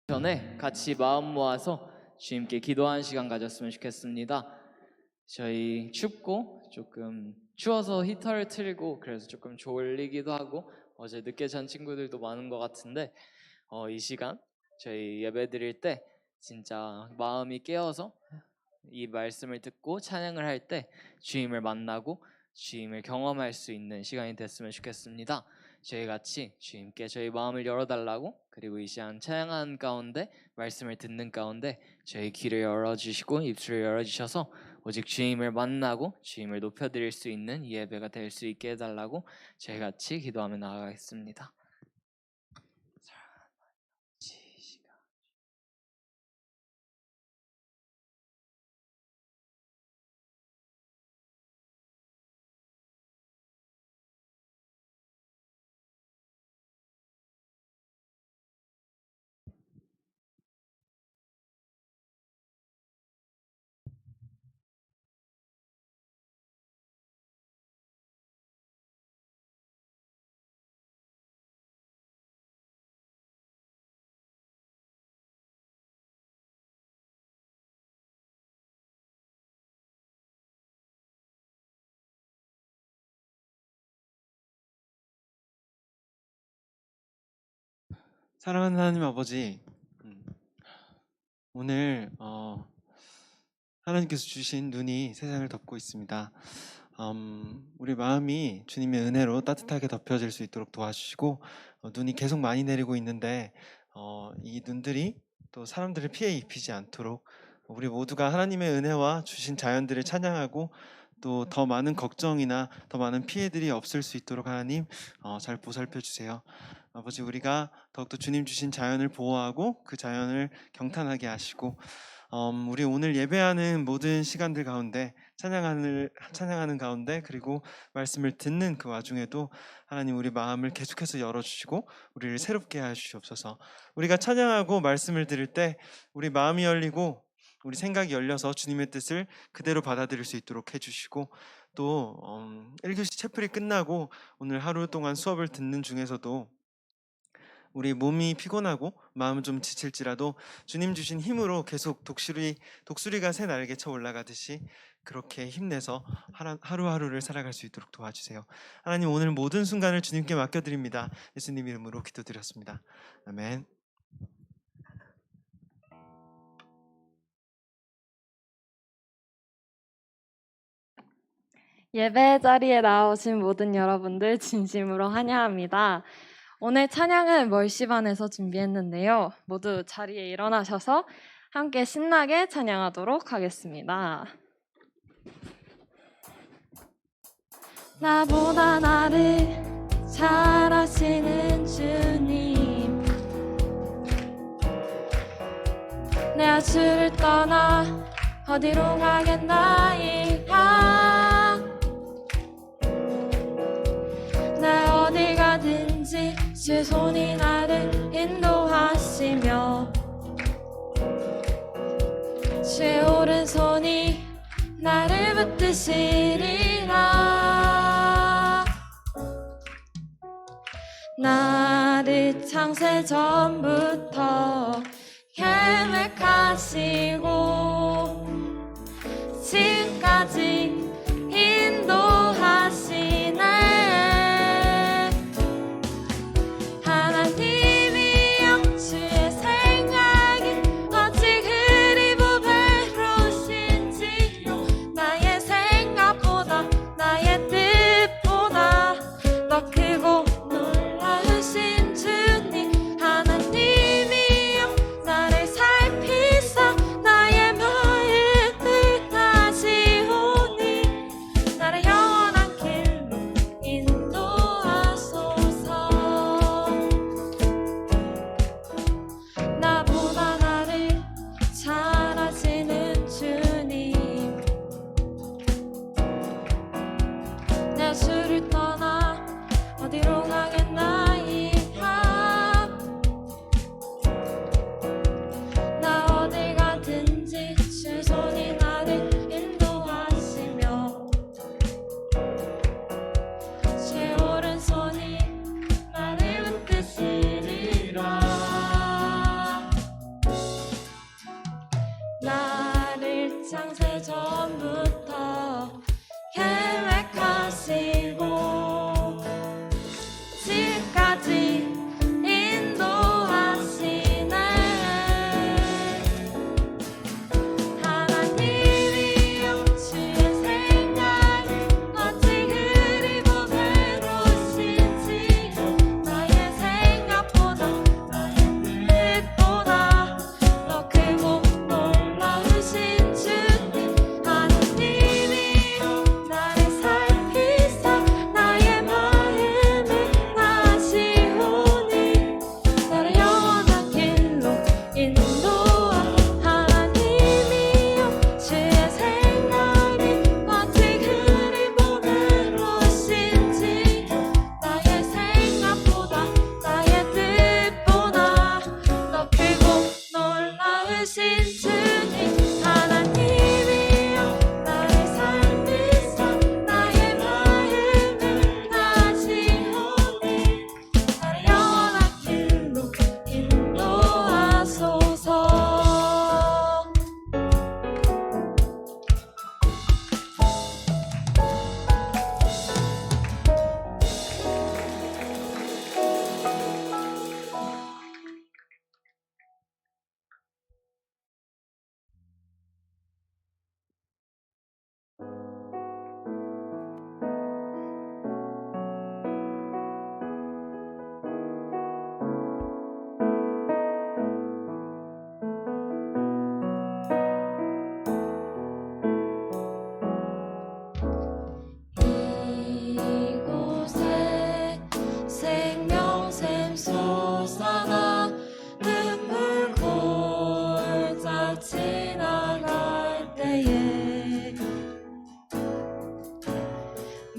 전에 같이 마음 모아서 주님께 기도하는 시간 가졌으면 좋겠습니다. 저희 춥고 조금 추워서 히터를 틀고 그래서 조금 졸리기도 하고 어제 늦게 잔 친구들도 많은 것 같은데 이 시간 저희 예배 드릴 때 진짜 마음이 깨어서 이 말씀을 듣고 찬양을 할 때 주님을 만나고 주님을 경험할 수 있는 시간이 됐으면 좋겠습니다. 저희 같이 주님께 저희 마음을 열어달라고, 그리고 이 시간 찬양하는 가운데 말씀을 듣는 가운데 저희 귀를 열어주시고 입술을 열어주셔서 오직 주님을 만나고 주님을 높여드릴 수 있는 이 예배가 될 수 있게 해달라고 저희 같이 기도하며 나아가겠습니다. 사랑하는 하나님 아버지, 오늘 하나님께서 주신 눈이 세상을 덮고 있습니다. 우리 마음이 주님의 은혜로 따뜻하게 덮여질 수 있도록 도와주시고, 눈이 계속 많이 내리고 있는데 이 눈들이 또 사람들을 피해 입히지 않도록 우리 모두가 하나님의 은혜와 주신 자연들을 찬양하고 또 더 많은 걱정이나 더 많은 피해들이 없을 수 있도록 하나님 잘 보살펴 주세요. 아버지, 우리가 더욱더 주님 주신 자연을 보호하고 그 자연을 경탄하게 하시고 우리 오늘 예배하는 모든 시간들 가운데 찬양하는 가운데 그리고 말씀을 듣는 그 와중에도 하나님 우리 마음을 계속해서 열어주시고 우리를 새롭게 하시옵소서. 우리가 찬양하고 말씀을 들을 때 우리 마음이 열리고 우리 생각이 열려서 주님의 뜻을 그대로 받아들일 수 있도록 해주시고, 또 1교시 채플이 끝나고 오늘 하루 동안 수업을 듣는 중에서도 우리 몸이 피곤하고 마음은 좀 지칠지라도 주님 주신 힘으로 계속 독수리가 새 날개쳐 올라가듯이 그렇게 힘내서 하루하루를 살아갈 수 있도록 도와주세요. 하나님, 오늘 모든 순간을 주님께 맡겨드립니다. 예수님 이름으로 기도드렸습니다. 아멘. 예배 자리에 나오신 모든 여러분들 진심으로 환영합니다. 오늘 찬양은 멀시반에서 준비했는데요. 모두 자리에 일어나셔서 함께 신나게 찬양하도록 하겠습니다. 나보다 나를 잘 아시는 주님, 내가 주를 떠나 어디로 가겠나이까. 나 어디 가든지 주 손이 나를 인도하시며 주의 오른손이 나를 붙드시리라. 나를 창세 전부터 계획하시고 지금까지 인도하시네. 하나님이여, 주의 생각이 어찌 그리 보배로우신지요. 나의 생각보다 나의 뜻보다 더 크고 놀라우신 주님. 하나님이여, 나를 살피사 나의 마음을 아시오니 나를 영원한 길로 인도하소서. 나보다 나를 잘 아시는 주님, 내 주를 떠나 어디로 가겠나이까. 나 어디 가든지 주 손이 나를 인도하시며 주의 오른손이 나를 붙드시리라.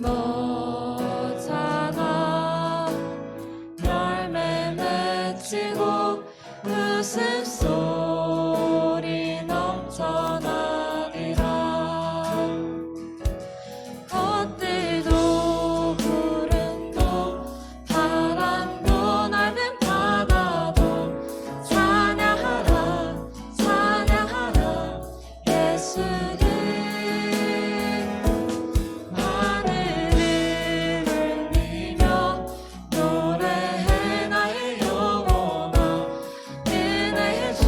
모자라 열매 맺히고 웃음소리 넘쳐나리라. 꽃들도 구름도 바람도 넓은 바다도 찬양하라 찬양하라 예수를. 하늘을 울리며 노래해 나의 영혼아. 은혜의 주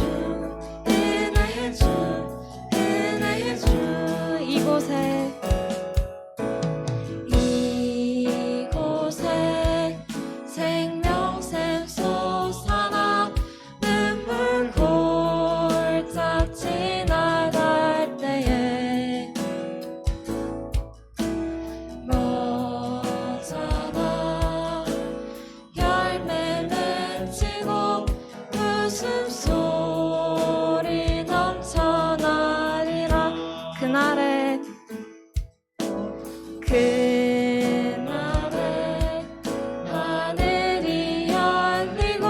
은혜의 주 은혜의 주. 이곳에 생명샘 솟아나 눈물 골짝 지나갈 때에 모자라 열매 맺히고 웃음소리 넘쳐나리라. 그날에 하늘이 열리고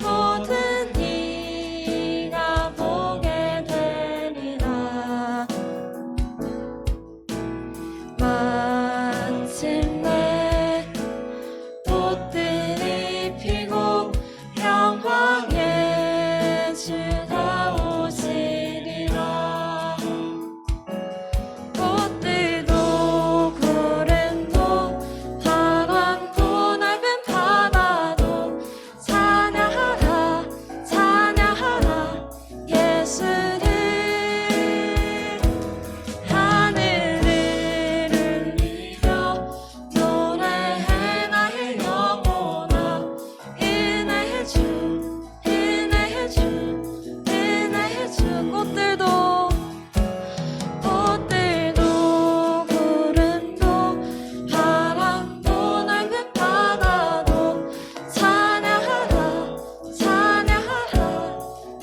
모든 이가 보게 되리라. 마침내 꽃들이 피고 영광의 주가 오시리라. 꽃들도 구름도 바람도 넓은 바다도 찬양하라 찬양하라 예수를. 하늘을 울리며 노래해 나의 영혼아. 은혜의 주 은혜의 주 은혜의 주. 꽃들도 구름도 바람도 넓은 바다도 찬양하라 찬양하라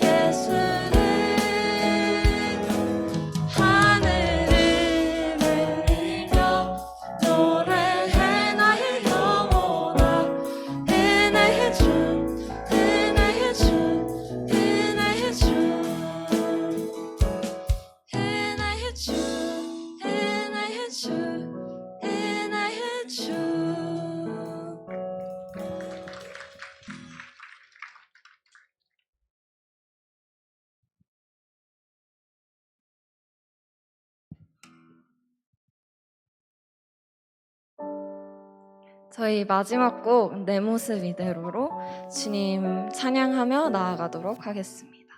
예수를. 하늘을 울리며 노래해 나의 영혼아. 은혜의 주 은혜의 주 은혜의 주 은혜의 주 은혜의 주 은혜의 주. 저희 마지막 곡 내 모습 이대로로 주님 찬양하며 나아가도록 하겠습니다.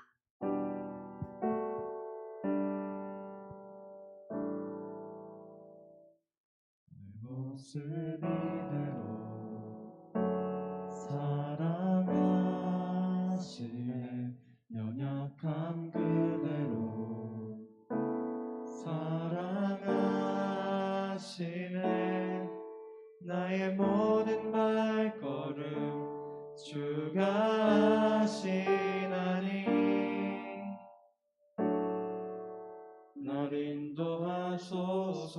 모습 이대로 사랑하시네. 연약함 그대로 사랑하시네. 나의 모든 발걸음 주가 하시나니 날 인도하소서.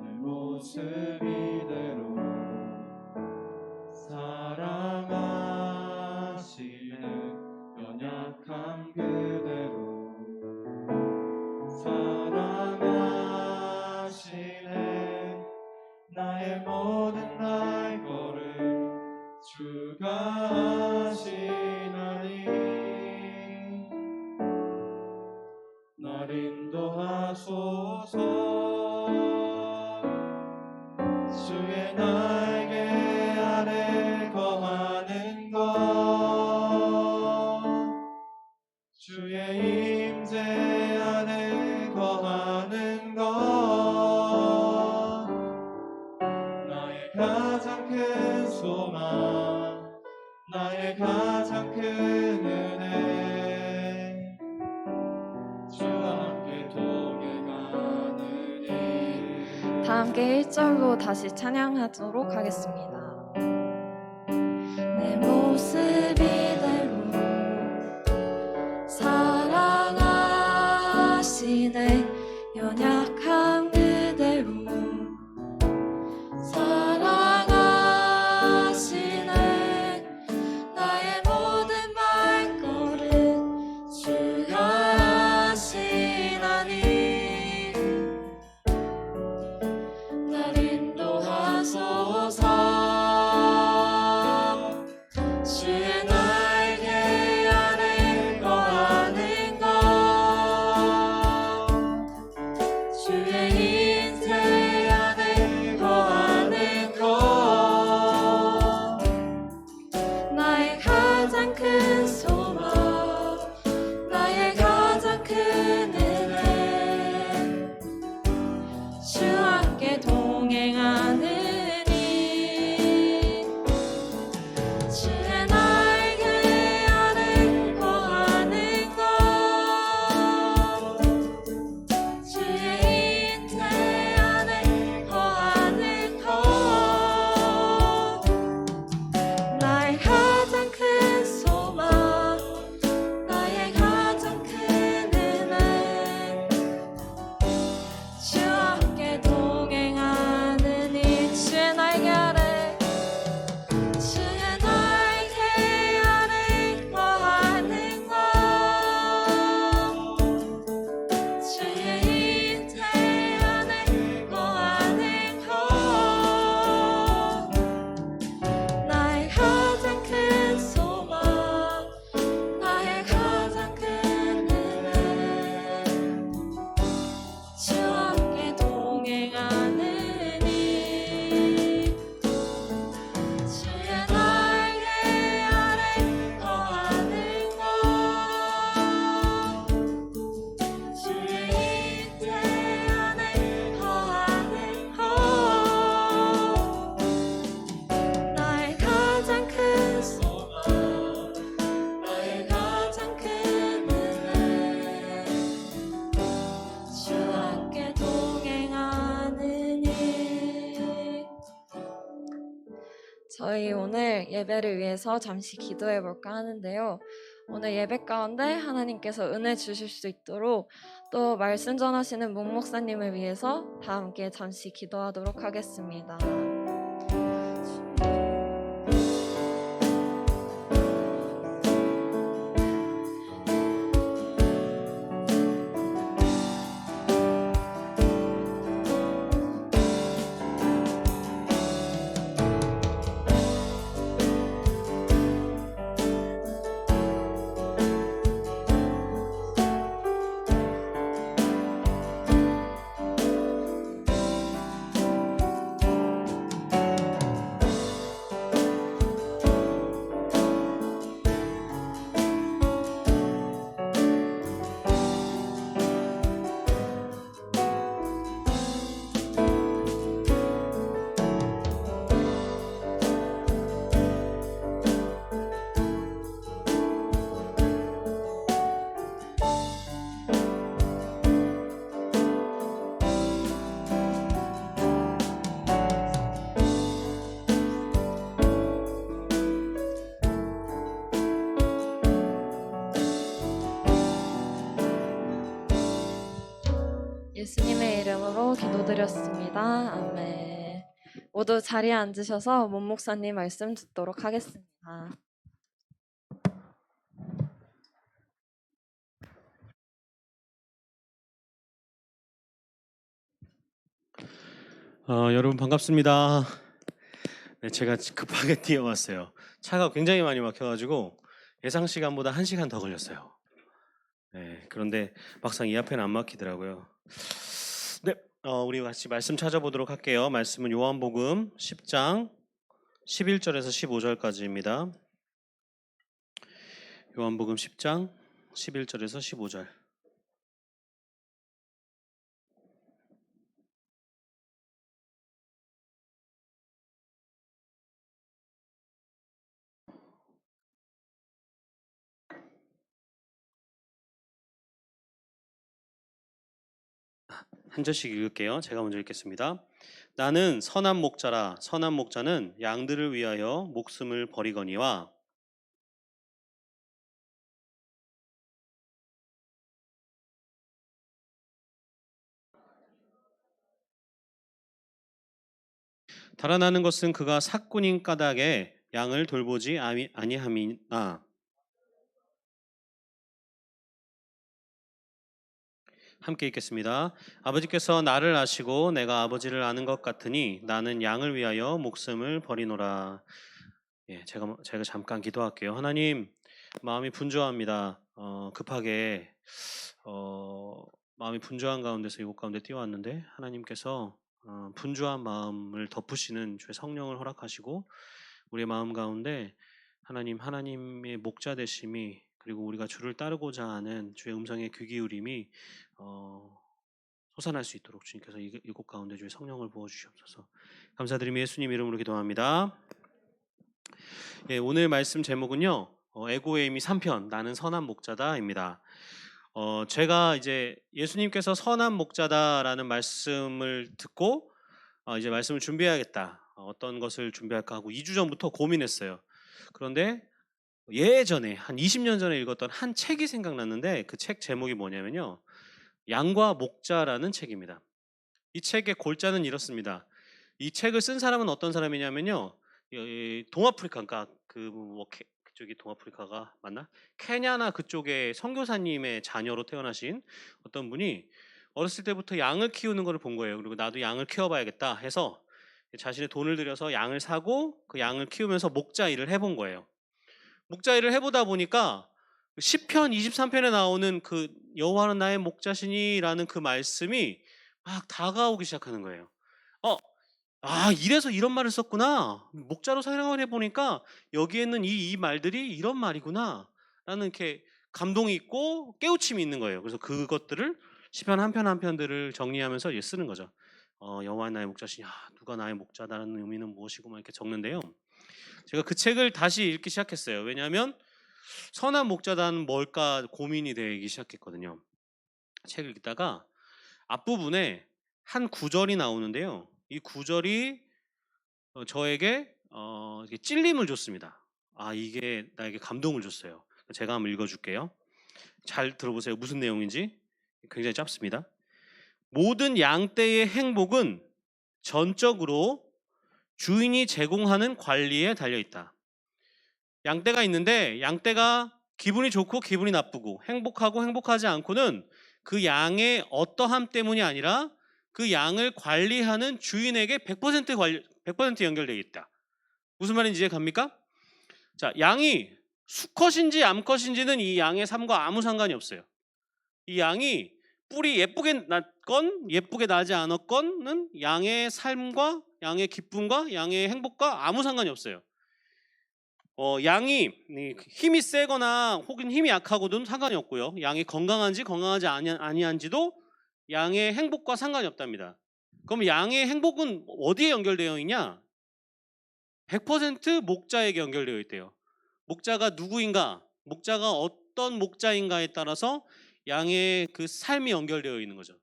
내 모습 이대로 사랑하시네. 연약함 그대로 사랑하시네. 나의 모든 발걸음 주가 하시나니 날 인도하소서. 주의 날개 아래 거하는 것 주의 임재 안에 거하는 것 나의 가장 큰 소망 나의 가장 큰 은혜 주와 함께 동행하느니. 다 함께 1절로 다시 찬양하도록 하겠습니다. 내 모습 이대로 사랑하시네. 연약함 그대로 주와 함께 동행하는 이 주의 날개 아래 거하는 것 주의 인대 안에 거하는 것 나의 가장 큰 소망 나의 가장 큰 은혜 주와 함께 동행하는 이 주의 날개 아래 주의 날개 아래 거하는 것 주의 인대 안에 거하는 것 나의 가장 큰 소망 나의 가장 큰 은혜 주와 함께 동행하는 이 주의 날개 아래 거하는 것 주의 인대 안에 거하는 것 나의 가장 큰 소망 나의 가장 큰 은혜 주와 함께 동행하는 이 저희 오늘 예배를 위해서 잠시 기도해 볼까 하는데요. 오늘 예배 가운데 하나님께서 은혜 주실 수 있도록 또 말씀 전하시는 문 목사님을 위해서 다 함께 잠시 기도하도록 하겠습니다. 예수님의 이름으로 기도드렸습니다. 아멘. 모두 자리에 앉으셔서 문 목사님 말씀 듣도록 하겠습니다. 여러분 반갑습니다. 네, 제가 급하게 뛰어왔어요. 차가 굉장히 많이 막혀가지고 예상 시간보다 1시간 더 걸렸어요. 네, 그런데 막상 이 앞에는 안 막히더라고요. 네, 우리 같이 말씀 찾아보도록 할게요. 말씀은 요한복음 10장 11절에서 15절까지입니다. 요한복음 10장 11절에서 15절. 한 절씩 읽을게요. 제가 먼저 읽겠습니다. 나는 선한 목자라. 선한 목자는 양들을 위하여 목숨을 버리거니와 달아나는 것은 그가 삭군인 까닭에 양을 돌보지 아니함이나. 함께 읽겠습니다. 아버지께서 나를 아시고 내가 아버지를 아는 것 같으니 나는 양을 위하여 목숨을 버리노라. 예, 제가 잠깐 기도할게요. 하나님, 마음이 분주합니다. 급하게 마음이 분주한 가운데서 이곳 가운데 뛰어왔는데 하나님께서 분주한 마음을 덮으시는 주의 성령을 허락하시고 우리의 마음 가운데 하나님의 목자 되심이 그리고 우리가 주를 따르고자 하는 주의 음성의 귀 기울임이 솟아날 수 있도록 주님께서 이곳 가운데 주의 성령을 부어주시옵소서. 감사드리며 예수님 이름으로 기도합니다. 예, 오늘 말씀 제목은요, 에고에이미 3편 나는 선한 목자다입니다. 제가 이제 예수님께서 선한 목자다라는 말씀을 듣고 이제 말씀을 준비해야겠다. 어떤 것을 준비할까 하고 2주 전부터 고민했어요. 그런데 예전에 한 20년 전에 읽었던 한 책이 생각났는데 그 책 제목이 뭐냐면요, 양과 목자라는 책입니다. 이 책의 골자는 이렇습니다. 이 책을 쓴 사람은 어떤 사람이냐면요, 동아프리카, 그러니까 그쪽이 동아프리카가 맞나? 케냐나 그쪽의 선교사님의 자녀로 태어나신 어떤 분이 어렸을 때부터 양을 키우는 걸 본 거예요. 그리고 나도 양을 키워봐야겠다 해서 자신의 돈을 들여서 양을 사고 그 양을 키우면서 목자 일을 해본 거예요. 목자 일을 해보다 보니까 시편 23편에 나오는 그 여호와는 나의 목자시니라는 그 말씀이 막 다가오기 시작하는 거예요. 이래서 이런 말을 썼구나. 목자로 생각을 해보니까 여기에는 이 말들이 이런 말이구나 라는 이렇게 감동이 있고 깨우침이 있는 거예요. 그래서 그것들을 시편 한 편 한 편들을 정리하면서 이제 쓰는 거죠. 여호와는 나의 목자시니, 누가 나의 목자다라는 의미는 무엇이고 막 이렇게 적는데요. 제가 그 책을 다시 읽기 시작했어요. 왜냐하면 선한 목자다는 뭘까 고민이 되기 시작했거든요. 책을 읽다가 앞부분에 한 구절이 나오는데요. 이 구절이 저에게 이게 찔림을 줬습니다. 이게 나에게 감동을 줬어요. 제가 한번 읽어줄게요. 잘 들어보세요. 무슨 내용인지. 굉장히 짧습니다. 모든 양떼의 행복은 전적으로 주인이 제공하는 관리에 달려있다. 양떼가 있는데 양떼가 기분이 좋고 기분이 나쁘고 행복하고 행복하지 않고는 그 양의 어떠함 때문이 아니라 그 양을 관리하는 주인에게 100% 연결되어 있다. 무슨 말인지 이해 갑니까? 자, 양이 수컷인지 암컷인지는 이 양의 삶과 아무 상관이 없어요. 이 양이 뿔이 예쁘게 났건 예쁘게 나지 않았건은 양의 삶과 양의 기쁨과 양의 행복과 아무 상관이 없어요. 양이 힘이 세거나 혹은 힘이 약하고도 상관이 없고요. 양이 건강한지 건강하지 아니한지도 양의 행복과 상관이 없답니다. 그럼 양의 행복은 어디에 연결되어 있냐? 100% 목자에게 연결되어 있대요. 목자가 누구인가? 목자가 어떤 목자인가에 따라서 양의 그 삶이 연결되어 있는 거죠.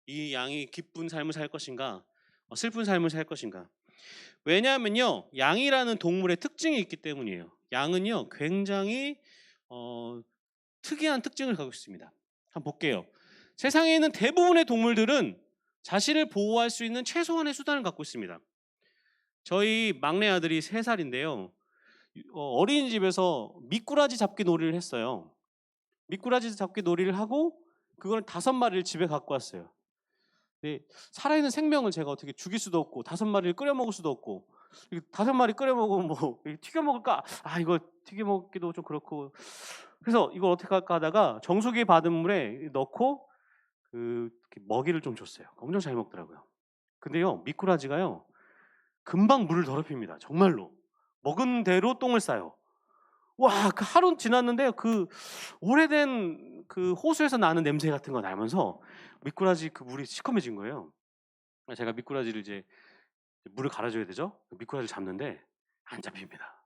이 양이 기쁜 삶을 살 것인가? 슬픈 삶을 살 것인가? 왜냐하면요, 양이라는 동물의 특징이 있기 때문이에요. 양은요, 굉장히 특이한 특징을 가지고 있습니다. 한번 볼게요. 세상에 있는 대부분의 동물들은 자신을 보호할 수 있는 최소한의 수단을 갖고 있습니다. 저희 막내 아들이 3살인데요. 어린이집에서 미꾸라지 잡기 놀이를 했어요. 미꾸라지 잡기 놀이를 하고 그걸 5마리를 집에 갖고 왔어요. 근데 살아있는 생명을 제가 어떻게 죽일 수도 없고 5마리를 끓여 먹을 수도 없고 5마리 끓여 먹으면 뭐 튀겨 먹을까? 이거 튀겨 먹기도 좀 그렇고 그래서 이걸 어떻게 할까 하다가 정수기 받은 물에 넣고 먹이를 좀 줬어요. 엄청 잘 먹더라고요. 근데요, 미꾸라지가요 금방 물을 더럽힙니다. 정말로 먹은 대로 똥을 싸요. 와, 그 하루 지났는데 그 오래된 그 호수에서 나는 냄새 같은 거 나면서 미꾸라지 그 물이 시커매진 거예요. 제가 미꾸라지를 이제 물을 갈아줘야 되죠. 미꾸라지를 잡는데 안 잡힙니다.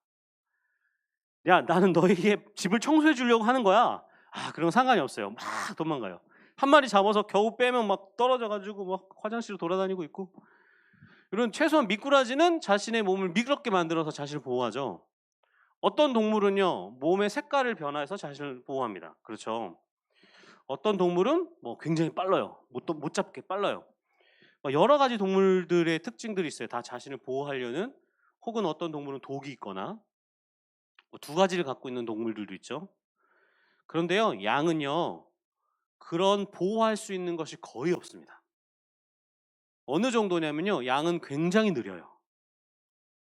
야, 나는 너에게 집을 청소해 주려고 하는 거야. 그런 상관이 없어요. 막 도망가요. 한 마리 잡아서 겨우 빼면 막 떨어져가지고 막 화장실로 돌아다니고 있고. 이런 최소한 미꾸라지는 자신의 몸을 미끄럽게 만들어서 자신을 보호하죠. 어떤 동물은요, 몸의 색깔을 변화해서 자신을 보호합니다. 그렇죠. 어떤 동물은 굉장히 빨라요. 못 잡게 빨라요. 여러 가지 동물들의 특징들이 있어요. 다 자신을 보호하려는, 혹은 어떤 동물은 독이 있거나 2가지를 갖고 있는 동물들도 있죠. 그런데요, 양은요, 그런 보호할 수 있는 것이 거의 없습니다. 어느 정도냐면요, 양은 굉장히 느려요.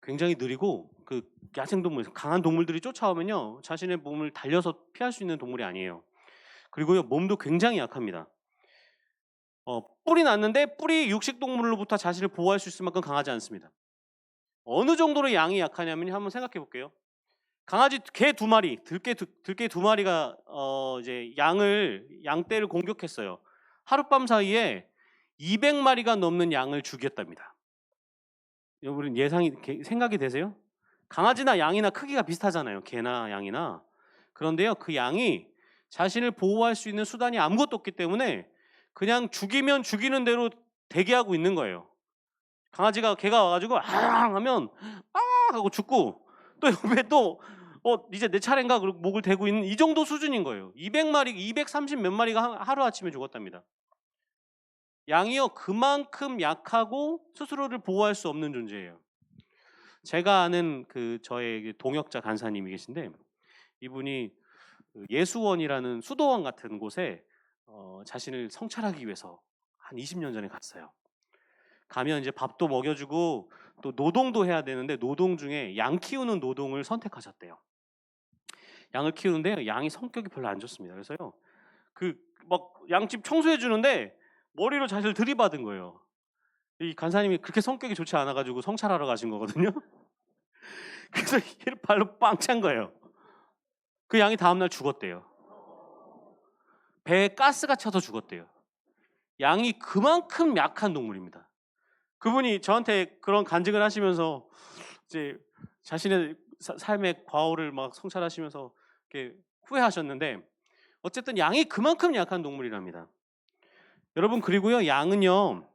굉장히 느리고 그 야생동물, 강한 동물들이 쫓아오면요, 자신의 몸을 달려서 피할 수 있는 동물이 아니에요. 그리고요, 몸도 굉장히 약합니다. 뿔이 났는데 뿔이 육식동물로부터 자신을 보호할 수 있을 만큼 강하지 않습니다. 어느 정도로 양이 약하냐면 한번 생각해 볼게요. 강아지 개 2마리, 들개 2마리가 이제 양떼를 공격했어요. 하룻밤 사이에 200마리가 넘는 양을 죽였답니다. 여러분 생각이 되세요? 강아지나 양이나 크기가 비슷하잖아요. 개나 양이나. 그런데요, 그 양이 자신을 보호할 수 있는 수단이 아무것도 없기 때문에 그냥 죽이면 죽이는 대로 대기하고 있는 거예요. 개가 와가지고 아 하면 아 하고 죽고, 또 옆에 또 이제 내 차례인가 그러고 목을 대고 있는 이 정도 수준인 거예요. 200마리, 230 몇 마리가 하루아침에 죽었답니다. 양이요, 그만큼 약하고 스스로를 보호할 수 없는 존재예요. 제가 아는 저의 동역자 간사님이 계신데, 이분이 예수원이라는 수도원 같은 곳에 자신을 성찰하기 위해서 한 20년 전에 갔어요. 가면 이제 밥도 먹여주고 또 노동도 해야 되는데, 노동 중에 양 키우는 노동을 선택하셨대요. 양을 키우는데 양이 성격이 별로 안 좋습니다. 그래서요, 막 양집 청소해 주는데 머리로 자신을 들이받은 거예요. 이 간사님이 그렇게 성격이 좋지 않아가지고 성찰하러 가신 거거든요. 그래서 얘를 발로 빵 찬 거예요. 그 양이 다음날 죽었대요. 배에 가스가 차서 죽었대요. 양이 그만큼 약한 동물입니다. 그분이 저한테 그런 간증을 하시면서 이제 자신의 삶의 과오를 막 성찰하시면서 이렇게 후회하셨는데, 어쨌든 양이 그만큼 약한 동물이랍니다. 여러분, 그리고요, 양은요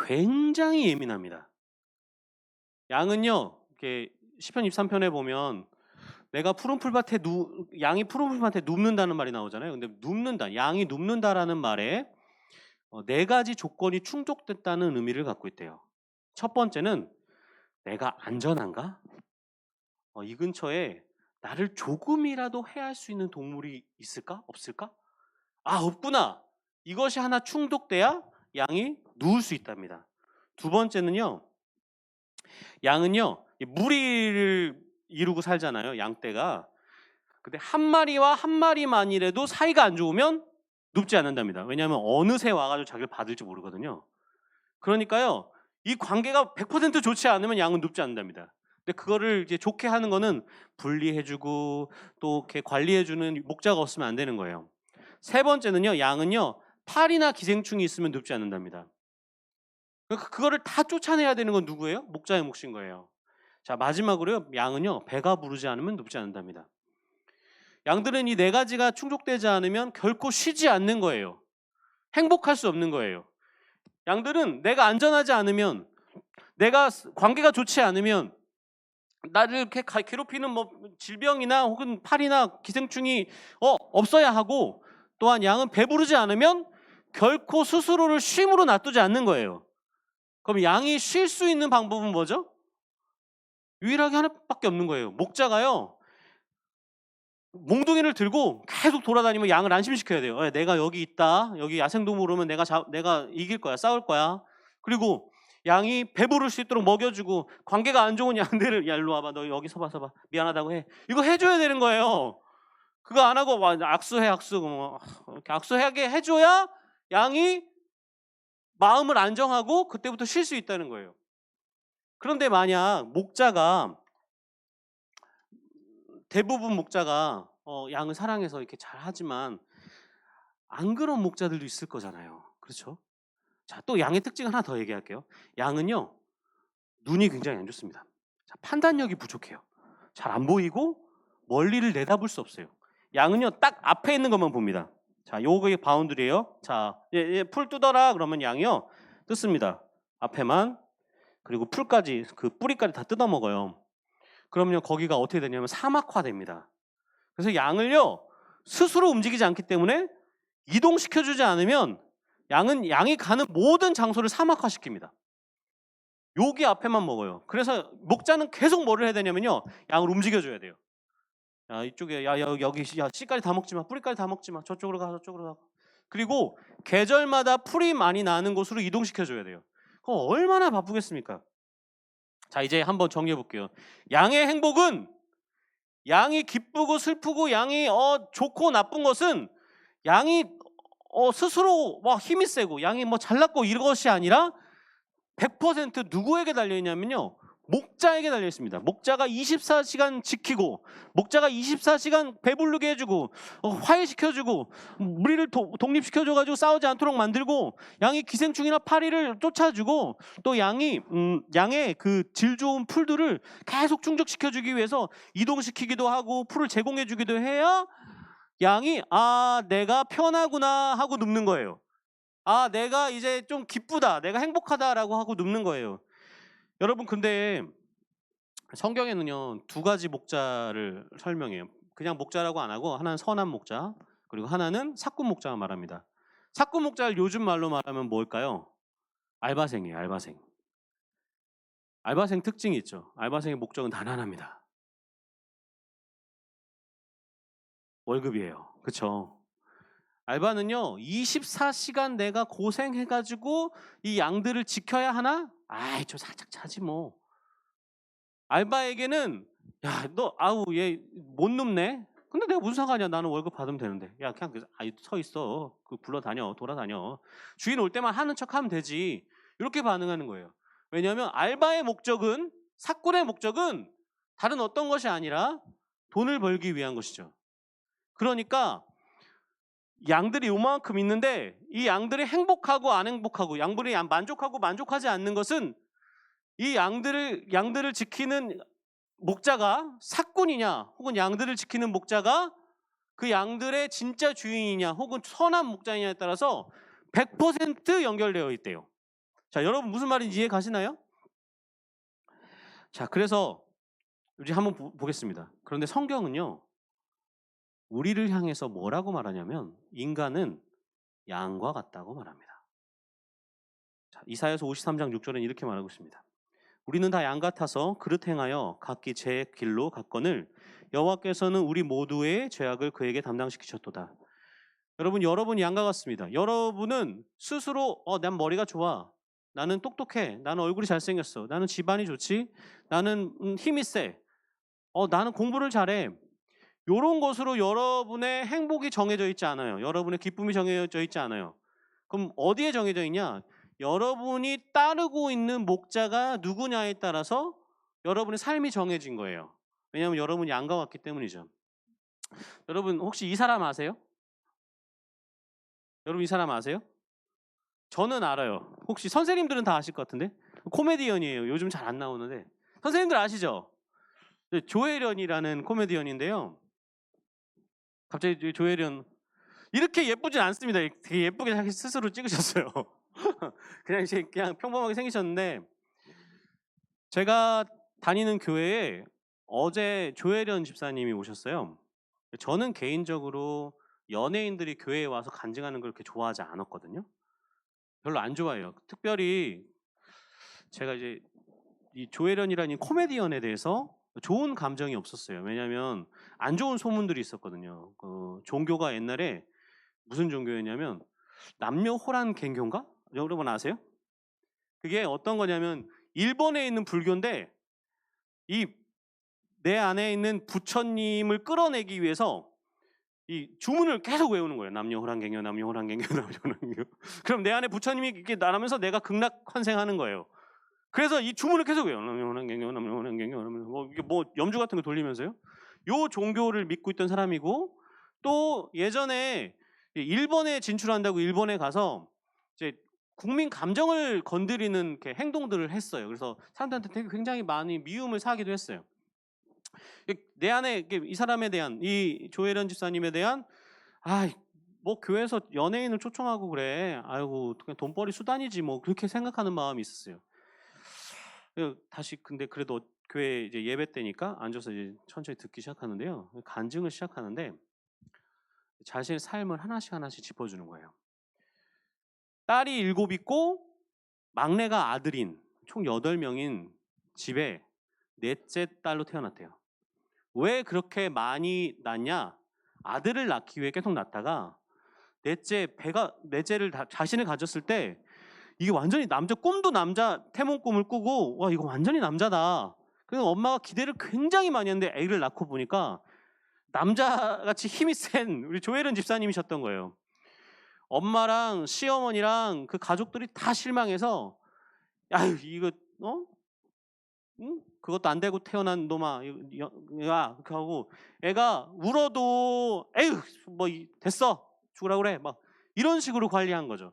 굉장히 예민합니다. 양은요, 이렇게 시편 23편에 보면 내가 푸른 풀밭에 양이 푸른 풀밭에 눕는다는 말이 나오잖아요. 근데 양이 눕는다라는 말에 네 가지 조건이 충족됐다는 의미를 갖고 있대요. 첫 번째는 내가 안전한가? 이 근처에 나를 조금이라도 해할 수 있는 동물이 있을까? 없을까? 아, 없구나. 이것이 하나 충족돼야 양이 누울 수 있답니다. 두 번째는요, 양은요 무리를 이루고 살잖아요, 양떼가. 근데 한 마리와 한 마리만이라도 사이가 안 좋으면 눕지 않는답니다. 왜냐하면 어느새 와가지고 자기를 받을지 모르거든요. 그러니까요, 이 관계가 100% 좋지 않으면 양은 눕지 않는답니다. 근데 그거를 이제 좋게 하는 거는 분리해주고 또 이렇게 관리해주는 목자가 없으면 안 되는 거예요. 세 번째는요, 양은요 파리나 기생충이 있으면 눕지 않는답니다. 그거를 다 쫓아내야 되는 건 누구예요? 목자의 몫인 거예요. 자, 마지막으로요, 양은요 배가 부르지 않으면 눕지 않는답니다. 양들은 이 네 가지가 충족되지 않으면 결코 쉬지 않는 거예요. 행복할 수 없는 거예요. 양들은 내가 안전하지 않으면, 내가 관계가 좋지 않으면, 나를 이렇게 괴롭히는 질병이나 혹은 파리나 기생충이 없어야 하고, 또한 양은 배부르지 않으면 결코 스스로를 쉼으로 놔두지 않는 거예요. 그럼 양이 쉴 수 있는 방법은 뭐죠? 유일하게 하나밖에 없는 거예요. 목자가요, 몽둥이를 들고 계속 돌아다니면 양을 안심시켜야 돼요. 내가 여기 있다. 여기 야생동물 오면 내가 이길 거야. 싸울 거야. 그리고 양이 배부를 수 있도록 먹여주고, 관계가 안 좋은 양들을 야 일로 와봐. 너 여기 서봐. 미안하다고 해. 이거 해줘야 되는 거예요. 그거 안 하고 악수해. 이렇게 악수하게 해줘야 양이 마음을 안정하고 그때부터 쉴 수 있다는 거예요. 그런데 만약 대부분 목자가 양을 사랑해서 이렇게 잘 하지만 안 그런 목자들도 있을 거잖아요. 그렇죠? 자, 또 양의 특징 하나 더 얘기할게요. 양은요, 눈이 굉장히 안 좋습니다. 자, 판단력이 부족해요. 잘 안 보이고 멀리를 내다볼 수 없어요. 양은요, 딱 앞에 있는 것만 봅니다. 자, 요게 바운드리예요. 자, 풀 뜯어라 그러면 양이요 뜯습니다. 앞에만. 그리고 풀까지, 그 뿌리까지 다 뜯어 먹어요. 그러면요, 거기가 어떻게 되냐면 사막화됩니다. 그래서 양을요 스스로 움직이지 않기 때문에 이동시켜주지 않으면 양이 가는 모든 장소를 사막화시킵니다. 여기 앞에만 먹어요. 그래서 목자는 계속 뭐를 해야 되냐면요, 양을 움직여줘야 돼요. 야, 이쪽에 여기 씨까지 다 먹지 마, 뿌리까지 다 먹지 마, 저쪽으로 가. 그리고 계절마다 풀이 많이 나는 곳으로 이동시켜줘야 돼요. 그럼 얼마나 바쁘겠습니까? 자, 이제 한번 정리해 볼게요. 양의 행복은, 양이 기쁘고 슬프고 양이 좋고 나쁜 것은 양이 스스로 힘이 세고 양이 잘났고 이것이 아니라 100% 누구에게 달려 있냐면요, 목자에게 달려 있습니다. 목자가 24시간 지키고, 목자가 24시간 배부르게 해주고, 화해시켜주고, 무리를 독립시켜줘가지고 싸우지 않도록 만들고, 양이 기생충이나 파리를 쫓아주고, 또 양의 그 질 좋은 풀들을 계속 충족시켜주기 위해서 이동시키기도 하고 풀을 제공해주기도 해야 양이 내가 편하구나 하고 눕는 거예요. 내가 이제 좀 기쁘다, 내가 행복하다라고 하고 눕는 거예요. 여러분, 근데 성경에는요 2가지 목자를 설명해요. 그냥 목자라고 안 하고 하나는 선한 목자, 그리고 하나는 사꾼 목자가 말합니다. 사꾼 목자를 요즘 말로 말하면 뭘까요? 알바생이에요. 알바생. 알바생 특징이 있죠. 알바생의 목적은 단 하나입니다. 월급이에요. 그렇죠? 알바는요 24시간 내가 고생해가지고 이 양들을 지켜야 하나? 좀 살짝 자지 뭐. 알바에게는 너 얘 못 눕네? 근데 내가 무슨 상관이야, 나는 월급 받으면 되는데. 그냥 서 있어, 굴러다녀, 돌아다녀, 주인 올 때만 하는 척 하면 되지, 이렇게 반응하는 거예요. 왜냐하면 알바의 목적은, 사꾼의 목적은 다른 어떤 것이 아니라 돈을 벌기 위한 것이죠. 그러니까 양들이 요만큼 있는데 이 양들이 행복하고 안 행복하고, 양들이 만족하고 만족하지 않는 것은 이 양들을 지키는 목자가 사꾼이냐, 혹은 양들을 지키는 목자가 그 양들의 진짜 주인이냐, 혹은 선한 목자이냐에 따라서 100% 연결되어 있대요. 자, 여러분 무슨 말인지 이해 가시나요? 자, 그래서 이제 한번 보겠습니다. 그런데 성경은요 우리를 향해서 뭐라고 말하냐면, 인간은 양과 같다고 말합니다. 자, 이사야서 53장 6절은 이렇게 말하고 있습니다. 우리는 다 양 같아서 그릇 행하여 각기 제 길로 갔거늘 여호와께서는 우리 모두의 죄악을 그에게 담당시키셨도다. 여러분 양과 같습니다. 여러분은 스스로 난 머리가 좋아, 나는 똑똑해, 나는 얼굴이 잘생겼어, 나는 집안이 좋지, 나는 힘이 세, 나는 공부를 잘해, 이런 것으로 여러분의 행복이 정해져 있지 않아요. 여러분의 기쁨이 정해져 있지 않아요. 그럼 어디에 정해져 있냐? 여러분이 따르고 있는 목자가 누구냐에 따라서 여러분의 삶이 정해진 거예요. 왜냐하면 여러분이 양과 같기 때문이죠. 여러분 혹시 이 사람 아세요? 여러분 이 사람 아세요? 저는 알아요. 혹시 선생님들은 다 아실 것 같은데? 코미디언이에요. 요즘 잘 안 나오는데. 선생님들 아시죠? 조혜련이라는 코미디언인데요. 갑자기 조혜련, 이렇게 예쁘진 않습니다. 되게 예쁘게 자기 스스로 찍으셨어요. 그냥 평범하게 생기셨는데, 제가 다니는 교회에 어제 조혜련 집사님이 오셨어요. 저는 개인적으로 연예인들이 교회에 와서 간증하는 걸 그렇게 좋아하지 않았거든요. 별로 안 좋아해요. 특별히 제가 이제 이 조혜련이라는 이 코미디언에 대해서 좋은 감정이 없었어요. 왜냐하면 안 좋은 소문들이 있었거든요. 종교가 옛날에 무슨 종교였냐면 남녀 호란 갱교인가? 여러분 아세요? 그게 어떤 거냐면 일본에 있는 불교인데 이 내 안에 있는 부처님을 끌어내기 위해서 이 주문을 계속 외우는 거예요. 남녀 호란 갱교, 남녀 호란 갱교, 남녀 호란 갱교. 그럼 내 안에 부처님이 이렇게 나가면서 내가 극락환생하는 거예요. 그래서 이 주문을 계속 외워요. 남녀 호란 갱교, 남녀 호란 갱교. 이게 염주 같은 거 돌리면서요. 요 종교를 믿고 있던 사람이고, 또 예전에 일본에 진출한다고 일본에 가서 이제 국민 감정을 건드리는 이렇게 행동들을 했어요. 그래서 사람들한테 되게 굉장히 많이 미움을 사기도 했어요. 내 안에 이 사람에 대한, 이 조혜련 집사님에 대한 뭐 교회에서 연예인을 초청하고 그래, 아이고 그냥 돈벌이 수단이지 뭐, 그렇게 생각하는 마음이 있었어요. 다시 근데 그래도 교회 이제 예배 때니까 앉아서 이제 천천히 듣기 시작하는데요. 간증을 시작하는데 자신의 삶을 하나씩 짚어주는 거예요. 딸이 7 있고 막내가 아들인 총 8명인 집에 넷째 딸로 태어났대요. 왜 그렇게 많이 낳냐? 아들을 낳기 위해 계속 낳다가 넷째를 자신을 가졌을 때 이게 완전히 남자, 꿈도 남자 태몽 꿈을 꾸고, 와 이거 완전히 남자다. 그래서 엄마가 기대를 굉장히 많이 했는데 애를 낳고 보니까 남자같이 힘이 센 우리 조혜련 집사님이셨던 거예요. 엄마랑 시어머니랑 그 가족들이 다 실망해서 이거 응? 그것도 안 되고 태어난 놈아, 야, 그렇게 하고 애가 울어도 에휴 뭐 됐어 죽으라 그래 막 이런 식으로 관리한 거죠.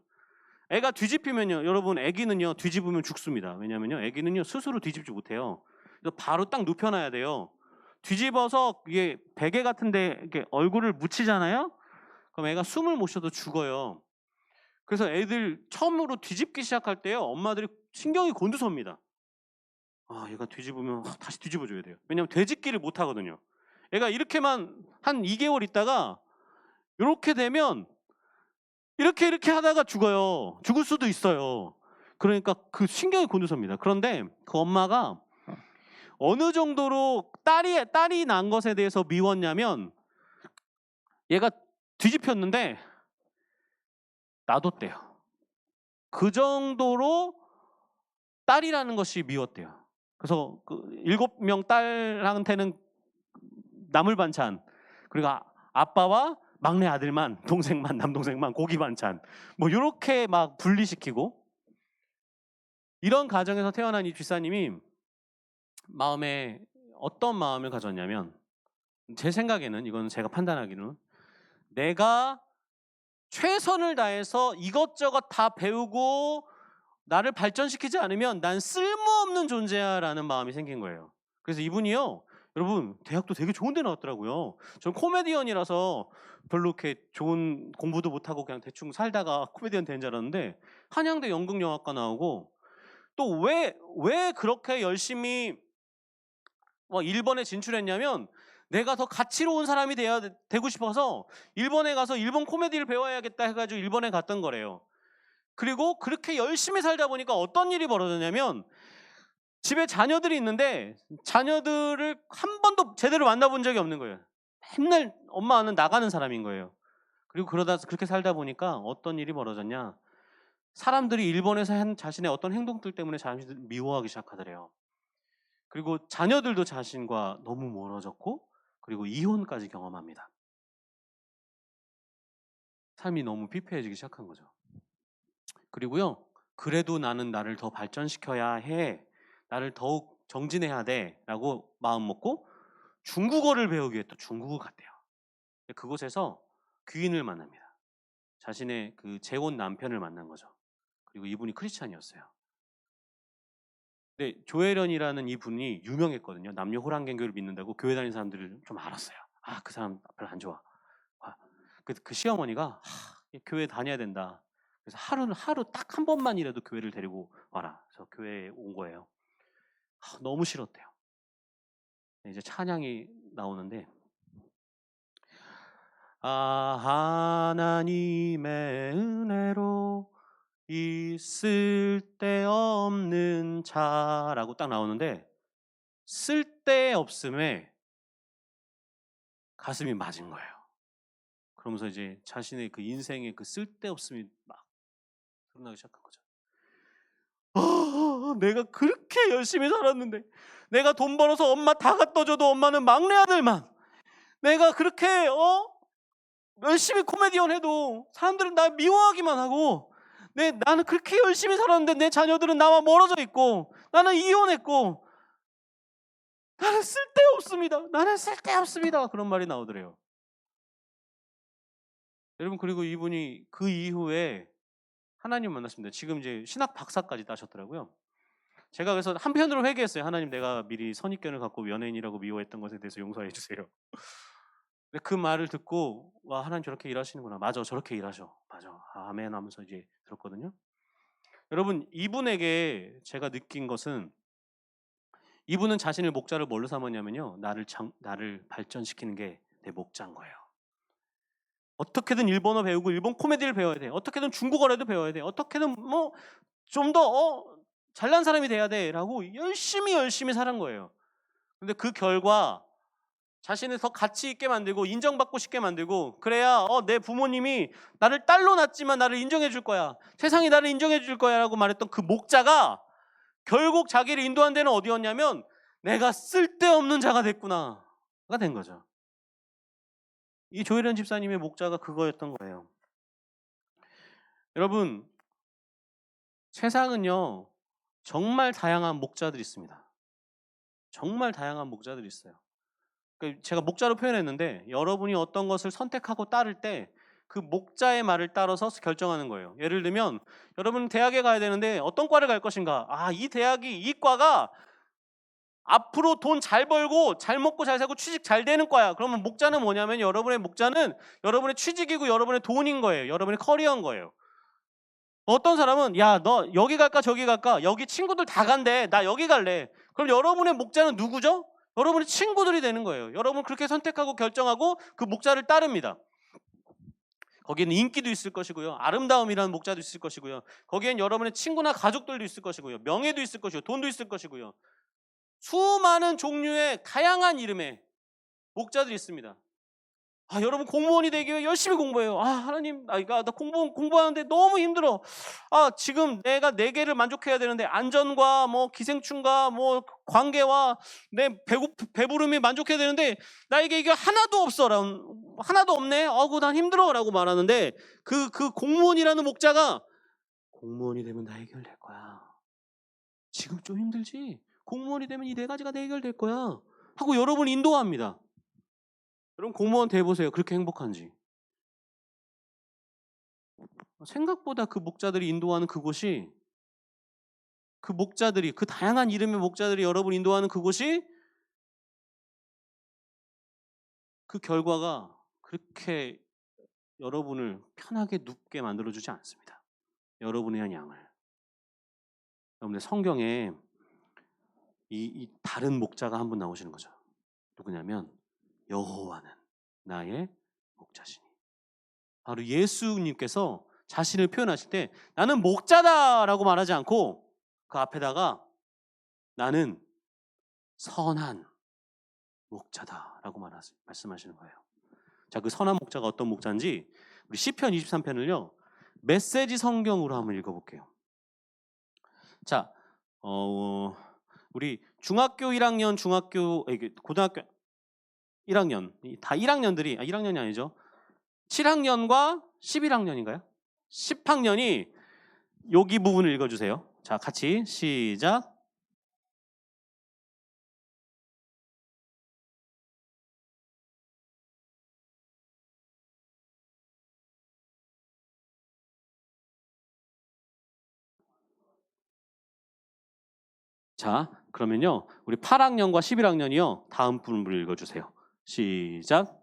애가 뒤집히면요, 여러분, 애기는요 뒤집으면 죽습니다. 왜냐면요, 애기는요 스스로 뒤집지 못해요. 그래서 바로 딱 눕혀놔야 돼요. 뒤집어서 이게 베개 같은데 이렇게 얼굴을 묻히잖아요. 그럼 애가 숨을 못 쉬어도 죽어요. 그래서 애들 처음으로 뒤집기 시작할 때요, 엄마들이 신경이 곤두섭니다. 아, 얘가 뒤집으면 다시 뒤집어줘야 돼요. 왜냐면 되짚기를 못 하거든요. 얘가 이렇게만 한 2개월 있다가 이렇게 되면 이렇게 하다가 죽어요. 죽을 수도 있어요. 그러니까 그 신경이 곤두섭니다. 그런데 그 엄마가 어느 정도로 딸이 난 것에 대해서 미웠냐면, 얘가 뒤집혔는데 놔뒀대요. 그 정도로 딸이라는 것이 미웠대요. 그래서 그 7명 딸한테는 나물 반찬, 그리고 아빠와 막내 아들만, 동생만, 남동생만 고기 반찬, 뭐 이렇게 막 분리시키고, 이런 가정에서 태어난 이 쥐사님이 마음에 어떤 마음을 가졌냐면, 제 생각에는, 이건 제가 판단하기는, 내가 최선을 다해서 이것저것 다 배우고 나를 발전시키지 않으면 난 쓸모없는 존재야 라는 마음이 생긴 거예요. 그래서 이분이요, 여러분, 대학도 되게 좋은 데 나왔더라고요. 전 코미디언이라서 별로 이렇게 좋은 공부도 못하고 그냥 대충 살다가 코미디언 된 줄 알았는데, 한양대 연극영화과 나오고, 또 왜 그렇게 열심히 일본에 진출했냐면, 내가 더 가치로운 사람이 되고 싶어서 일본에 가서 일본 코미디를 배워야겠다 해가지고 일본에 갔던 거래요. 그리고 그렇게 열심히 살다 보니까 어떤 일이 벌어졌냐면, 집에 자녀들이 있는데 자녀들을 한 번도 제대로 만나본 적이 없는 거예요. 맨날 엄마는 나가는 사람인 거예요. 그리고 그렇게 살다 보니까 어떤 일이 벌어졌냐, 사람들이 일본에서 한 자신의 어떤 행동들 때문에 자신을 미워하기 시작하더래요. 그리고 자녀들도 자신과 너무 멀어졌고, 그리고 이혼까지 경험합니다. 삶이 너무 피폐해지기 시작한 거죠. 그리고요, 그래도 나는 나를 더 발전시켜야 해, 나를 더욱 정진해야 돼 라고 마음 먹고 중국어를 배우기 위해 또 중국을 갔대요. 그곳에서 귀인을 만납니다. 자신의 그 재혼 남편을 만난 거죠. 그리고 이분이 크리스찬이었어요. 근데 조혜련이라는 이분이 유명했거든요. 남녀 호랑개교를 믿는다고 교회 다니는 사람들을 좀 알았어요. 아, 그 사람 별로 안 좋아. 그 시어머니가 교회 다녀야 된다. 그래서 하루 딱 한 번만이라도 교회를 데리고 와라. 그래서 교회에 온 거예요. 너무 싫었대요. 이제 찬양이 나오는데, 하나님의 은혜로 이 쓸데없는 자라고 딱 나오는데, 쓸데없음에 가슴이 맞은 거예요. 그러면서 이제 자신의 그 인생의 그 쓸데없음이 막 드러나기 시작한 거죠. 내가 그렇게 열심히 살았는데, 내가 돈 벌어서 엄마 다 갖다 줘도 엄마는 막내 아들만, 내가 그렇게 열심히 코미디언 해도 사람들은 나 미워하기만 하고, 나는 그렇게 열심히 살았는데 내 자녀들은 나와 멀어져 있고, 나는 이혼했고, 나는 쓸데없습니다. 그런 말이 나오더래요. 여러분, 그리고 이분이 그 이후에 하나님 만났습니다. 지금 이제 신학 박사까지 따셨더라고요. 제가 그래서 한편으로 회개했어요. 하나님, 내가 미리 선입견을 갖고 연예인이라고 미워했던 것에 대해서 용서해 주세요. 근데 그 말을 듣고, 와, 하나님 저렇게 일하시는구나. 맞아, 저렇게 일하셔. 맞아, 아멘 하면서 이제 들었거든요. 여러분, 이분에게 제가 느낀 것은, 이분은 자신을 목자를 뭘로 삼았냐면요, 나를 발전시키는 게 내 목자인 거예요. 어떻게든 일본어 배우고 일본 코미디를 배워야 돼. 어떻게든 중국어라도 배워야 돼. 어떻게든 좀 더 잘난 사람이 돼야 돼라고 열심히 살은 거예요. 근데 그 결과 자신을 더 가치 있게 만들고 인정받고 싶게 만들고, 그래야 내 부모님이 나를 딸로 낳았지만 나를 인정해 줄 거야, 세상이 나를 인정해 줄 거야 라고 말했던 그 목자가 결국 자기를 인도한 데는 어디였냐면, 내가 쓸데없는 자가 됐구나가 된 거죠. 이 조혜련 집사님의 목자가 그거였던 거예요. 여러분, 세상은요 정말 다양한 목자들이 있습니다. 정말 다양한 목자들이 있어요. 그러니까 제가 목자로 표현했는데 여러분이 어떤 것을 선택하고 따를 때 그 목자의 말을 따라서 결정하는 거예요. 예를 들면 여러분 대학에 가야 되는데 어떤 과를 갈 것인가? 이 대학이 이 과가 앞으로 돈 잘 벌고 잘 먹고 잘 살고 취직 잘 되는 과야. 그러면 목자는 뭐냐면 여러분의 목자는 여러분의 취직이고 여러분의 돈인 거예요. 여러분의 커리어인 거예요. 어떤 사람은 야, 너 여기 갈까 저기 갈까? 여기 친구들 다 간대. 나 여기 갈래. 그럼 여러분의 목자는 누구죠? 여러분의 친구들이 되는 거예요. 여러분 그렇게 선택하고 결정하고 그 목자를 따릅니다. 거기에는 인기도 있을 것이고요. 아름다움이라는 목자도 있을 것이고요. 거기엔 여러분의 친구나 가족들도 있을 것이고요. 명예도 있을 것이고 돈도 있을 것이고요. 수많은 종류의 다양한 이름의 목자들이 있습니다. 여러분 공무원이 되기 위해 열심히 공부해요. 하나님, 나 공부하는데 너무 힘들어. 지금 내가 4개를 만족해야 되는데 안전과 뭐 기생충과 뭐 관계와 내 배부름이 만족해야 되는데 나에게 이게 하나도 없어. 하나도 없네. 난 힘들어. 라고 말하는데 그 공무원이라는 목자가 공무원이 되면 다 해결될 거야. 지금 좀 힘들지? 공무원이 되면 이 4가지가 다 해결될 거야. 하고 여러분을 인도합니다. 여러분 공무원 돼보세요. 그렇게 행복한지. 생각보다 그 목자들이 인도하는 그곳이 그 목자들이 그 다양한 이름의 목자들이 여러분 인도하는 그곳이 그 결과가 그렇게 여러분을 편하게 눕게 만들어주지 않습니다. 여러분의 한 양을. 여러분들 성경에 이 다른 목자가 한 분 나오시는 거죠. 누구냐면 여호와는 나의 목자시니. 바로 예수님께서 자신을 표현하실 때 나는 목자다라고 말하지 않고 그 앞에다가 나는 선한 목자다라고 말씀하시는 거예요. 자, 그 선한 목자가 어떤 목자인지 우리 시편 23편을요 메시지 성경으로 한번 읽어볼게요. 자, 우리 중학교 1학년, 고등학교 1학년 다 1학년들이 1학년이 아니죠. 7학년과 11학년인가요? 10학년이 여기 부분을 읽어주세요. 자, 같이 시작. 자, 그러면요 우리 8학년과 11학년이요 다음 부분을 읽어주세요. 시작.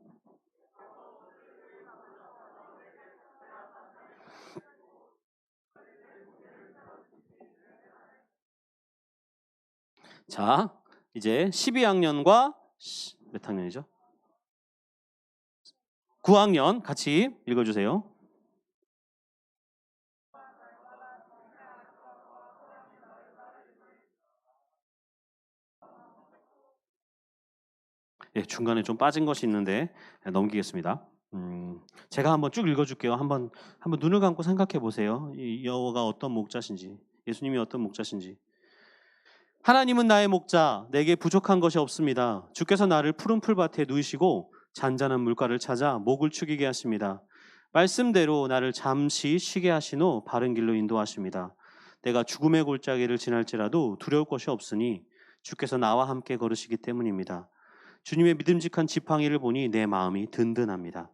자, 이제 12학년과 몇 학년이죠? 9학년 같이 읽어주세요. 중간에 좀 빠진 것이 있는데 넘기겠습니다. 제가 한번 쭉 읽어줄게요. 한번 눈을 감고 생각해 보세요. 이 여호와가 어떤 목자신지, 예수님이 어떤 목자신지. 하나님은 나의 목자, 내게 부족한 것이 없습니다. 주께서 나를 푸른 풀밭에 누이시고 잔잔한 물가를 찾아 목을 축이게 하십니다. 말씀대로 나를 잠시 쉬게 하신 후 바른 길로 인도하십니다. 내가 죽음의 골짜기를 지날지라도 두려울 것이 없으니 주께서 나와 함께 걸으시기 때문입니다. 주님의 믿음직한 지팡이를 보니 내 마음이 든든합니다.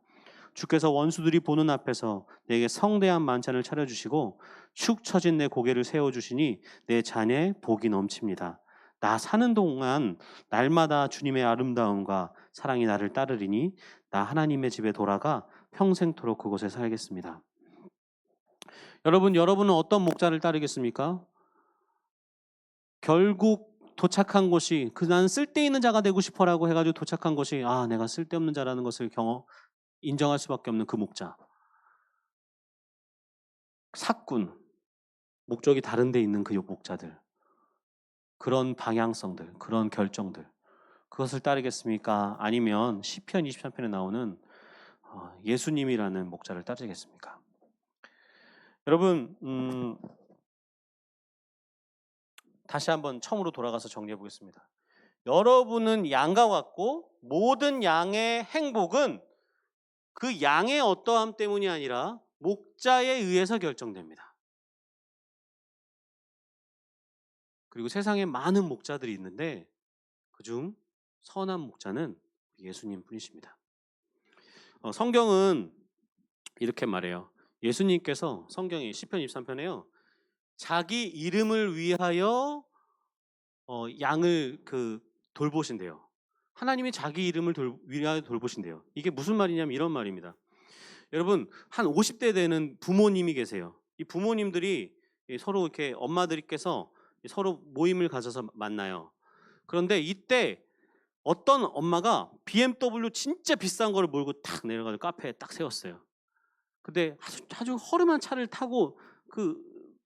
주께서 원수들이 보는 앞에서 내게 성대한 만찬을 차려주시고 축 처진 내 고개를 세워주시니 내 잔에 복이 넘칩니다. 나 사는 동안 날마다 주님의 아름다움과 사랑이 나를 따르리니 나 하나님의 집에 돌아가 평생토록 그곳에 살겠습니다. 여러분은 어떤 목자를 따르겠습니까? 결국 도착한 곳이 나는 쓸데있는 자가 되고 싶어라고 해가지고 도착한 곳이 내가 쓸데없는 자라는 것을 인정할 수밖에 없는 그 목자. 사꾼, 목적이 다른 데 있는 그 목자들. 그런 방향성들, 그런 결정들. 그것을 따르겠습니까? 아니면 시편 23편에 나오는 예수님이라는 목자를 따르겠습니까? 여러분, 다시 한번 처음으로 돌아가서 정리해 보겠습니다. 여러분은 양과 같고 모든 양의 행복은 그 양의 어떠함 때문이 아니라 목자에 의해서 결정됩니다. 그리고 세상에 많은 목자들이 있는데 그중 선한 목자는 예수님 분이십니다. 성경은 이렇게 말해요. 예수님께서 성경에 시편 23편에요. 자기 이름을 위하여 양을 돌보신대요. 하나님이 자기 이름을 위하여 돌보신대요. 이게 무슨 말이냐면 이런 말입니다. 여러분, 한 50대 되는 부모님이 계세요. 이 부모님들이 서로 이렇게 엄마들께서 서로 모임을 가져서 만나요. 그런데 이때 어떤 엄마가 BMW 진짜 비싼 거를 몰고 탁 내려가서 카페에 딱 세웠어요. 근데 아주 허름한 차를 타고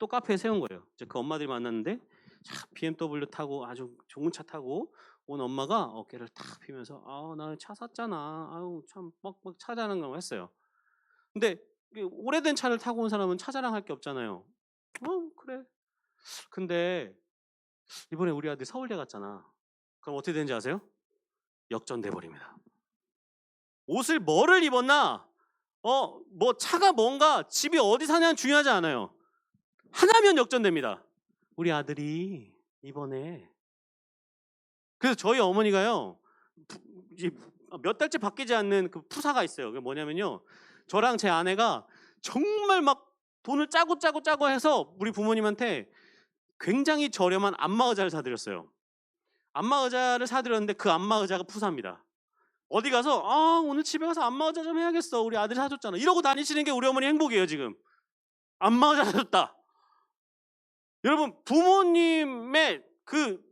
또 카페에 세운 거예요. 이제 그 엄마들이 만났는데 BMW 타고 아주 좋은 차 타고 온 엄마가 어깨를 탁 피면서 나 차 샀잖아. 아유 참 막 차 자랑을 했어요. 근데 오래된 차를 타고 온 사람은 차 자랑할 게 없잖아요. 그래. 근데 이번에 우리 아들 서울대 갔잖아. 그럼 어떻게 되는지 아세요? 역전돼 버립니다. 옷을 뭐를 입었나? 뭐 차가 뭔가 집이 어디 사냐는 중요하지 않아요. 하나면 역전됩니다. 우리 아들이 이번에 그래서 저희 어머니가요 몇 달째 바뀌지 않는 그 푸사가 있어요. 그게 뭐냐면요, 저랑 제 아내가 정말 막 돈을 짜고 해서 우리 부모님한테 굉장히 저렴한 안마의자를 사드렸어요. 안마의자를 사드렸는데 그 안마의자가 푸사입니다. 어디 가서 오늘 집에 가서 안마의자 좀 해야겠어. 우리 아들이 사줬잖아. 이러고 다니시는 게 우리 어머니 행복이에요. 지금 안마의자 사줬다. 여러분, 부모님의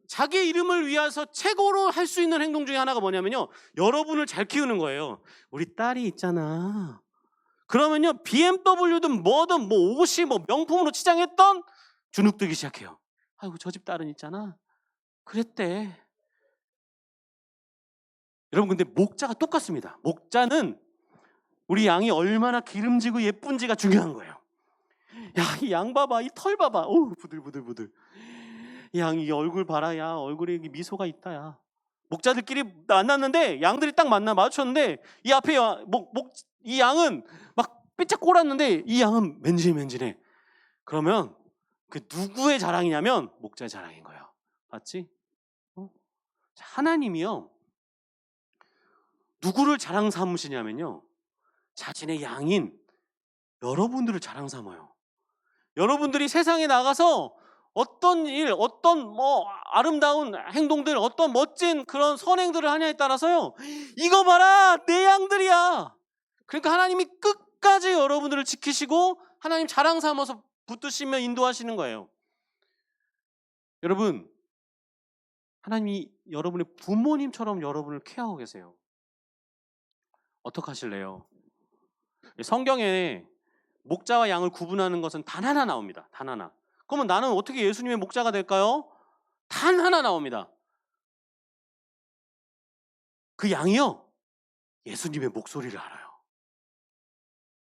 자기 이름을 위해서 최고로 할 수 있는 행동 중에 하나가 뭐냐면요, 여러분을 잘 키우는 거예요. 우리 딸이 있잖아. 그러면요, BMW든 뭐든 옷이 명품으로 치장했던 주눅들기 시작해요. 아이고 저 집 딸은 있잖아. 그랬대. 여러분, 근데 목자가 똑같습니다. 목자는 우리 양이 얼마나 기름지고 예쁜지가 중요한 거예요. 야, 이 양 봐봐, 이 털 봐봐, 부들부들. 양 이 얼굴 봐라, 야 얼굴에 미소가 있다, 야. 목자들끼리 만났는데 양들이 딱 마주쳤는데 이 앞에 이 양은 막 삐짝 꼴았는데 이 양은 맨질맨질해. 그러면 그 누구의 자랑이냐면 목자의 자랑인 거예요. 맞지? 하나님이요, 누구를 자랑 삼으시냐면요, 자신의 양인 여러분들을 자랑 삼아요. 여러분들이 세상에 나가서 어떤 일, 어떤 아름다운 행동들, 어떤 멋진 그런 선행들을 하냐에 따라서요, 이거 봐라, 내 양들이야. 그러니까 하나님이 끝까지 여러분들을 지키시고 하나님 자랑 삼아서 붙드시며 인도하시는 거예요. 여러분, 하나님이 여러분의 부모님처럼 여러분을 케어하고 계세요. 어떻게 하실래요? 성경에 목자와 양을 구분하는 것은 단 하나 나옵니다. 단 하나. 그러면 나는 어떻게 예수님의 목자가 될까요? 단 하나 나옵니다. 그 양이요, 예수님의 목소리를 알아요.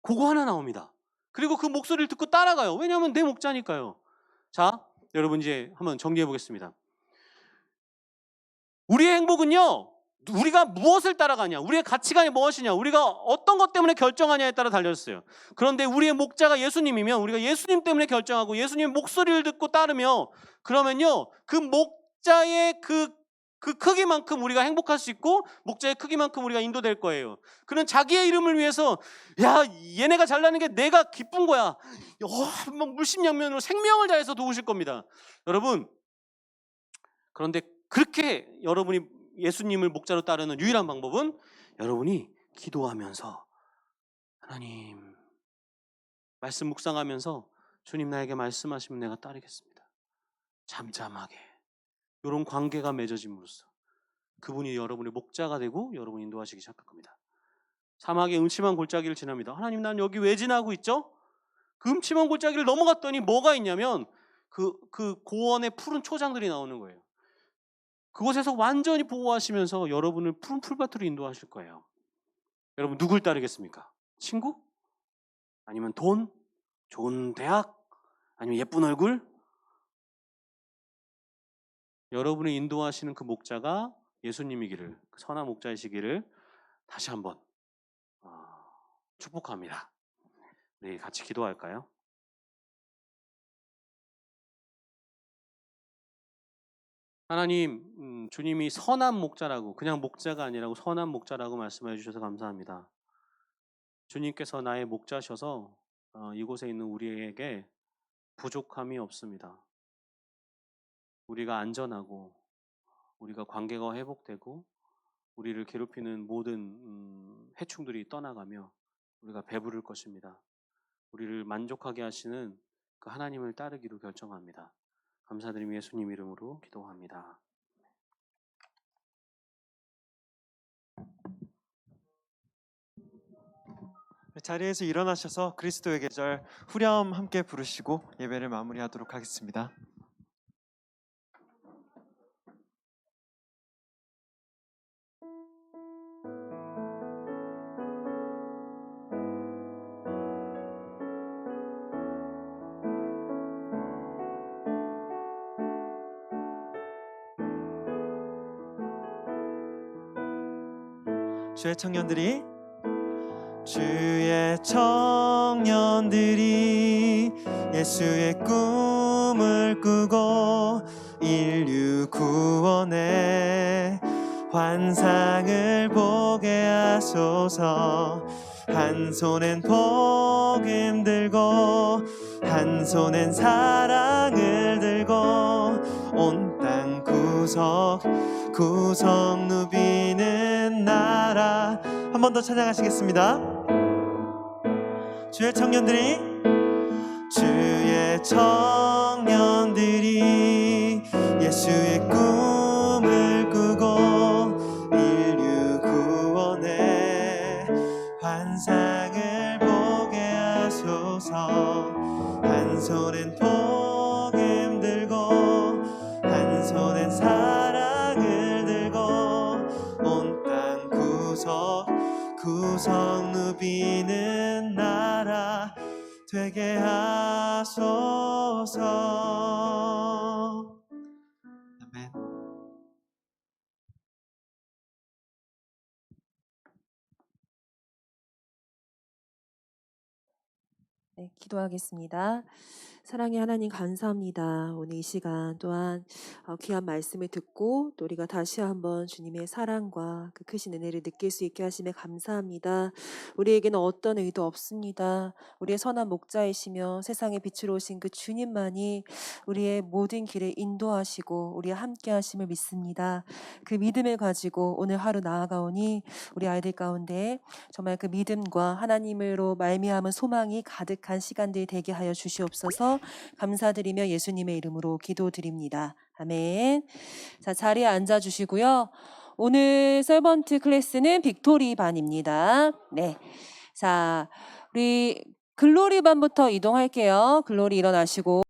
그거 하나 나옵니다. 그리고 그 목소리를 듣고 따라가요. 왜냐하면 내 목자니까요. 자, 여러분 이제 한번 정리해 보겠습니다. 우리의 행복은요, 우리가 무엇을 따라가냐, 우리의 가치관이 무엇이냐, 우리가 어떤 것 때문에 결정하냐에 따라 달려있어요. 그런데 우리의 목자가 예수님이면 우리가 예수님 때문에 결정하고 예수님의 목소리를 듣고 따르며, 그러면요, 그 목자의 그 크기만큼 우리가 행복할 수 있고 목자의 크기만큼 우리가 인도될 거예요. 그는 자기의 이름을 위해서 야, 얘네가 잘나는 게 내가 기쁜 거야, 물심양면으로 생명을 다해서 도우실 겁니다. 여러분, 그런데 그렇게 여러분이 예수님을 목자로 따르는 유일한 방법은 여러분이 기도하면서, 하나님 말씀 묵상하면서 주님 나에게 말씀하시면 내가 따르겠습니다, 잠잠하게, 이런 관계가 맺어짐으로써 그분이 여러분의 목자가 되고 여러분을 인도하시기 시작할 겁니다. 사막의 음침한 골짜기를 지납니다. 하나님, 난 여기 왜 지나고 있죠? 그 음침한 골짜기를 넘어갔더니 뭐가 있냐면 그 고원의 푸른 초장들이 나오는 거예요. 그곳에서 완전히 보호하시면서 여러분을 푸른 풀밭으로 인도하실 거예요. 여러분, 누굴 따르겠습니까? 친구? 아니면 돈? 좋은 대학? 아니면 예쁜 얼굴? 여러분을 인도하시는 그 목자가 예수님이기를, 그 선한 목자이시기를 다시 한번 축복합니다. 우리 같이 기도할까요? 하나님, 주님이 선한 목자라고, 그냥 목자가 아니라고 선한 목자라고 말씀해 주셔서 감사합니다. 주님께서 나의 목자셔서 이곳에 있는 우리에게 부족함이 없습니다. 우리가 안전하고 우리가 관계가 회복되고 우리를 괴롭히는 모든 해충들이 떠나가며 우리가 배부를 것입니다. 우리를 만족하게 하시는 그 하나님을 따르기로 결정합니다. 감사드리며 예수님 이름으로 기도합니다. 자리에서 일어나셔서 그리스도의 계절 후렴 함께 부르시고 예배를 마무리하도록 하겠습니다. 주의 청년들이 예수의 꿈을 꾸고 인류 구원의 환상을 보게 하소서. 한 손엔 복음 들고 한 손엔 사랑을 들고 온 땅 구석 누비는 나라. 한 번 더 찬양하시겠습니다. 주의 청년들이 예수의 꿈을 꾸고 인류 구원의 환상을 보게 하소서. 한 손엔 복음 들고 한 손엔 사랑을 들고 온 땅 구석 누비는 나라 되게 하소서. 아멘. 네, 기도하겠습니다. 사랑의 하나님 감사합니다. 오늘 이 시간 또한 귀한 말씀을 듣고 또 우리가 다시 한번 주님의 사랑과 그 크신 은혜를 느낄 수 있게 하심에 감사합니다. 우리에게는 어떤 의도 없습니다. 우리의 선한 목자이시며 세상의 빛으로 오신 그 주님만이 우리의 모든 길을 인도하시고 우리와 함께 하심을 믿습니다. 그 믿음을 가지고 오늘 하루 나아가오니 우리 아이들 가운데 정말 그 믿음과 하나님으로 말미암은 소망이 가득한 시간들이 되게 하여 주시옵소서. 감사드리며 예수님의 이름으로 기도드립니다. 아멘. 자, 자리에 앉아 주시고요. 오늘 서번트 클래스는 빅토리 반입니다. 네. 자, 우리 글로리 반부터 이동할게요. 글로리 일어나시고